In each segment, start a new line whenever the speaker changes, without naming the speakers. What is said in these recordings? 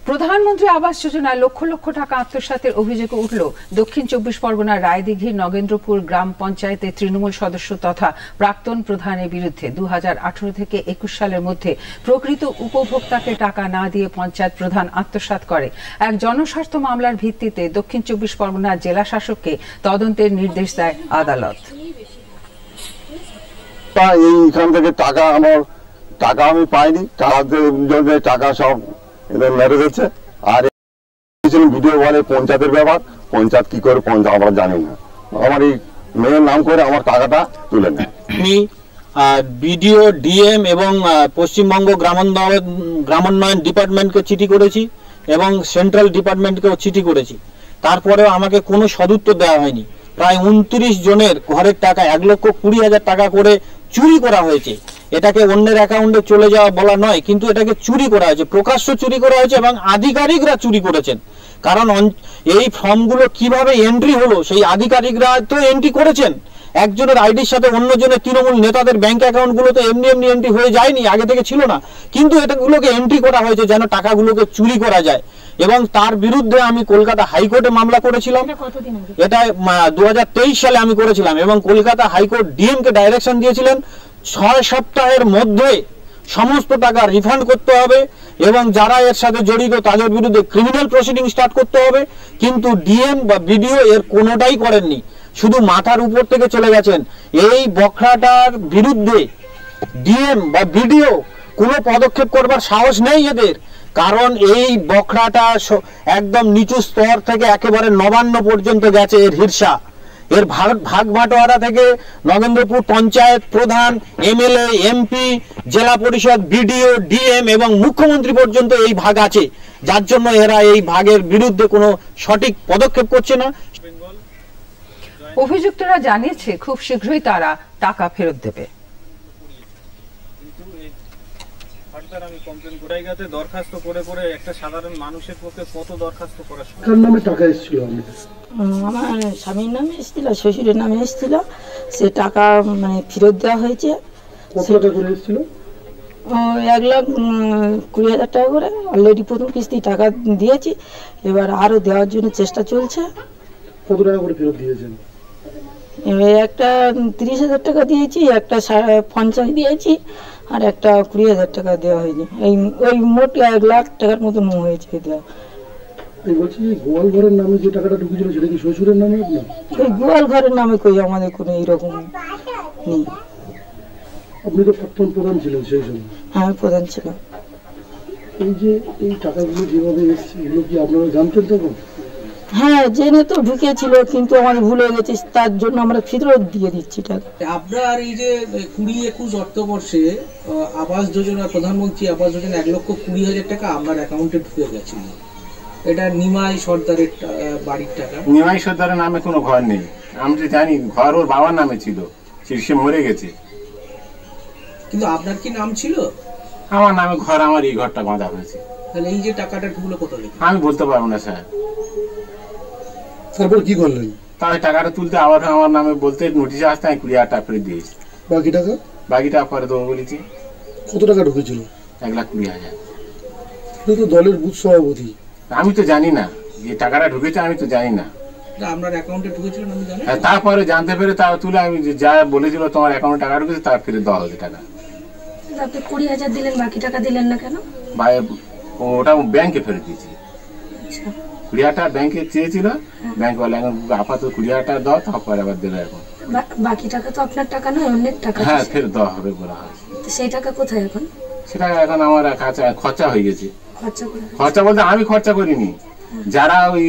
প্রধানমন্ত্রী আবাস যোজনায় লক্ষ লক্ষ টাকা আত্মসাতের অভিযোগ উঠল দক্ষিণ ২৪ পরগনার রায়দিঘির নগেন্দ্রপুর গ্রাম পঞ্চায়েতের তৃণমূল সদস্য তথা প্রাক্তন প্রধানের বিরুদ্ধে ২০১৮ থেকে ২১ সালের মধ্যে প্রকৃত উপভোক্তাকে টাকা না দিয়ে পঞ্চায়েত প্রধান আত্মসাৎ করে। এক জনস্বার্থ মামলার ভিত্তিতে দক্ষিণ ২৪ পরগনার জেলা শাসককে তদন্তের নির্দেশ দেয় আদালত।
এইখান থেকে টাকা আমি পাইনি, টাকা সব এদের মেরে দিচ্ছে। আর ভিডিও বলে পঞ্চায়েতের ব্যাপার, পঞ্চায়েত কি করে আমরা জানি না। আমার এই মেয়ের নাম করে আমার টাকাটা তুলে নেয়।
আমি বিডিও, ডিএম এবং পশ্চিমবঙ্গ গ্রামোন্নয়ন ডিপার্টমেন্টকে চিঠি করেছি এবং সেন্ট্রাল ডিপার্টমেন্টকেও চিঠি করেছি। তারপরেও আমাকে কোনো সদুত্তর দেওয়া হয়নি। প্রায় ২৯ জনের ঘরের টাকা ১,২০,০০০ টাকা করে চুরি করা হয়েছে। এটাকে অন্যের অ্যাকাউন্টে চলে যাওয়া বলা নয়, কিন্তু এটাকে চুরি করা হয়েছে, প্রকাশ্য চুরি করা হয়েছে এবং আধিকারিকরা চুরি করেছেন। কারণ এই ফর্মগুলো কিভাবে এন্ট্রি হলো সেই আধিকারিকরা তো এন্ট্রি করেছেন। একজনের আইডির সাথে অন্যজনের তৃণমূল নেতাদের ব্যাংক অ্যাকাউন্টগুলো তো এমনি এন্ট্রি হয়ে যায়নি, আগে থেকে ছিল না, কিন্তু এটাগুলোকে এন্ট্রি করা হয়েছে যেন টাকাগুলোকে চুরি করা যায়। এবং তার বিরুদ্ধে আমি কলকাতা হাইকোর্টে মামলা করেছিলাম। এটা ২০২৩ সালে আমি করেছিলাম এবং কলকাতা হাইকোর্ট ডিএমকে ডাইরেকশন দিয়েছিলেন ৬ সপ্তাহের মধ্যে সমস্ত টাকা রিফান্ড করতে হবে এবং যারা এর সাথে জড়িত তাদের বিরুদ্ধে ক্রিমিনাল প্রসিডিং স্টার্ট করতে হবে। কিন্তু ডিএম বা বিডিও এর কোনোটাই করেননি, শুধু মাথার উপর থেকে চলে গেছেন। এই বখরাটার বিরুদ্ধে ডিএম বা বিডিও কোনো পদক্ষেপ করবার সাহস নেই এদের, কারণ এই বখরাটা একদম নিচু স্তর থেকে একেবারে নবান্ন পর্যন্ত গেছে এর হিরসা। এর ভাগ বাটোয়ারা থেকে নগেন্দ্রপুর পঞ্চায়েত প্রধান, এমএলএ, এমপি, জেলা পরিষদ, বিডিও, ডিএম এবং মুখ্যমন্ত্রী পর্যন্ত এই ভাগ আছে, যার জন্য এরা এই ভাগের বিরুদ্ধে কোনো সঠিক পদক্ষেপ করছে না।
অভিযুক্তরা জানিয়েছে খুব শীঘ্রই তারা টাকা ফেরত দেবে।
আমি কমপ্লেন করে গেছে, দরখাস্ত করে করে একটা সাধারণ মানুষের পক্ষে কত দরখাস্ত করা সম্ভব?
কার নামে টাকা এসেছিল?
আমার স্বামীর নামে এসেছিল, শ্বশুরের নামে এসেছিল। সে টাকা ফেরত দেওয়া হয়েছে।
কত টাকা করে এসেছিল?
১,২০,০০০ টাকা করে। অলরেডি প্রথম কিস্তি টাকা দিয়েছি, এবার আরো দেওয়ার জন্য চেষ্টা চলছে।
কত টাকা করে ফেরত দিয়েছেন?
একটা ৩০,০০০ টাকা দিয়েছি, একটা ৫০ দিয়েছি, আর একটা ২০,০০০ টাকা দেওয়া হয়েছে। ওই মোট ১,০০,০০০ টাকার মতন হয়েছে দেওয়া।
বলছি গোয়াল ঘরের নামে যে টাকাটা ঢুকেছিল সেটা কি শ্বশুরের নামে?
ওই গোয়াল ঘরের নামে কই আমাদের কোনো এইরকম নেই।
আপনি তো প্রাক্তন প্রধান ছিলেন সেই সময়?
হ্যাঁ, প্রধান ছিলাম।
এই যে এই টাকাগুলো যেভাবে এসছে এগুলো কি আপনারা জানতেন তখন?
হ্যাঁ, জেনে তো ঢুকেছিল, কিন্তু আমাদের ভুল হয়ে গেছে, তার জন্য আমরা ফেরত দিয়ে দিচ্ছি টাকা।
আপনার এই যে ২০-২১ অর্থবর্ষে আবাস যোজনা, প্রধানমন্ত্রী আবাস যোজনা ১,২০,০০০ টাকা আপনার অ্যাকাউন্টে ঢুকে গেছিল। এটা নিমাই সর্দারের বাড়ির টাকা।
নিমাই সর্দারের নামে কোনো ঘর নেই, আমি তো জানি। ঘর ওর বাবার নামে ছিল, সে মরে গেছে।
কিন্তু আপনার কি নাম ছিল?
আমার নামে ঘর, আমার এই ঘরটা বাঁধা হয়েছে।
তাহলে এই যে টাকাটা ঢুকলো কোথা থেকে?
আমি বলতে পারবো না স্যার।
তারপর কি করলেন?
তাহলে টাকাটা তুলতে আবার আমার নামে বলতে নোটিশ আসতে আমি ২০,০০০ টাকা ফেরত দিয়েছি। বাকি টাকা পরে দেবো বলেছি।
কত টাকা ঢুকেছিল?
১,২০,০০০।
তো দলের বুথ সভাপতি।
আমি তো জানি না যে টাকাটা ঢুকেছে, আমি তো জানি না।
আপনার অ্যাকাউন্টে ঢুকেছিল আমি জানি।
তারপরে জানতে পেরে তা তুলে আমি যা বলেছিল তোমার অ্যাকাউন্টে টাকা ঢুকেছে তার ফেরত দেওয়া হয়েছে টাকা।
আপনি ২০,০০০ দিলেন, বাকি টাকা দিলেন না কেন?
ওটা ব্যাংকে ফেরত দিয়েছি। ২০,০০০ টাকা ব্যাংকে চেয়েছিল, ব্যাংক বলে আপাতত ২০,০০০ টাকা দাও, তারপরে আবার দেবে। এখন
বাকি টাকা তো আপনার টাকা নয়, অন্যের টাকা।
হ্যাঁ, ফেরত দেওয়া হবে বলা হয়েছে।
সেই টাকা কোথায় এখন?
সেটা এখন আমার কাছে খরচা হয়ে গেছে।
খরচা
বলতে আমি খরচা করিনি, যারা ওই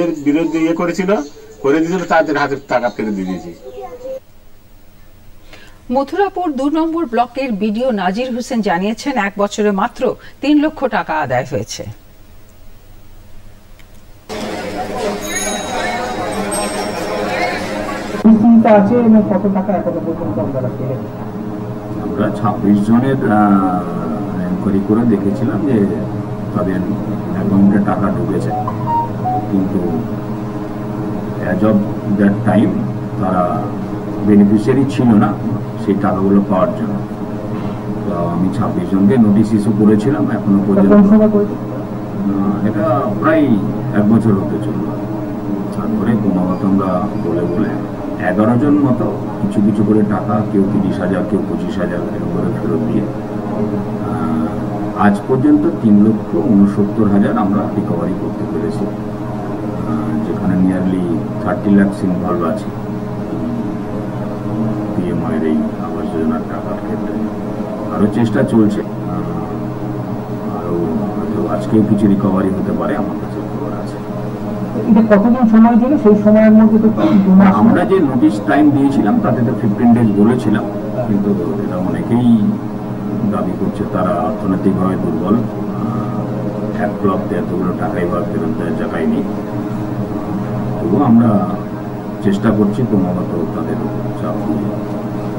এর বিরুদ্ধে করেছিল, করে দিয়েছিল, তাদের হাতে টাকা ফেরত দিয়ে দিয়েছি।
মথুরাপুর ২ নম্বর ব্লকের বিডিও নাজির হোসেন জানিয়েছেন ১ বছরে মাত্র ৩ লক্ষ টাকা আদায় হয়েছে।
আমরা ২৬ জনের এনকোয়ারি করে দেখেছিলাম যে তাদের অ্যাকাউন্টে টাকা ঢুকেছে, কিন্তু অ্যাজ অফ দ্যাট টাইম তারা বেনিফিশিয়ারি ছিল না সেই টাকাগুলো পাওয়ার জন্য। তো আমি ২৬ জনকে নোটিশ ইস্যু করেছিলাম, এখনো পর্যন্ত এটা প্রায় 1 বছর হতে চলল। তারপরে ক্রমাগত আমরা বলে বলে 11 জন মতো কিছু কিছু করে টাকা, কেউ 30,000, কেউ 25,000 এরকম করে ফেরত দিয়ে আজ পর্যন্ত 3,69,000 আমরা রিকভারি করতে পেরেছি, যেখানে নিয়ারলি 30 লাখ ইনভলভ আছে পিএমআইয়ের এই আবাস যোজনার টাকার ক্ষেত্রে। আরও চেষ্টা চলছে, আরও হয়তো আজকেও কিছু রিকভারি হতে পারে, আমার কাছে খবর আছে।
কতদিন সময় ছিল? সেই সময়ের মধ্যে তো
আমরা যে নোটিশ টাইম দিয়েছিলাম তাতে তো 15 ডেজ বলেছিলাম, কিন্তু এটা অনেকেই দাবি করছে তারা অর্থনৈতিকভাবে দুর্বল, এক প্লবতে এতগুলো টাকাই বা ফেরত দেওয়ার জায়গায় নেই। তবুও আমরা চেষ্টা করছি ক্রমাগত তাদের চাপ দিয়ে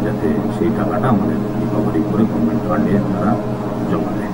যাতে সেই টাকাটা আমাদের রিকভারি করে গভর্নমেন্ট ফান্ডে তারা জমা দেয়।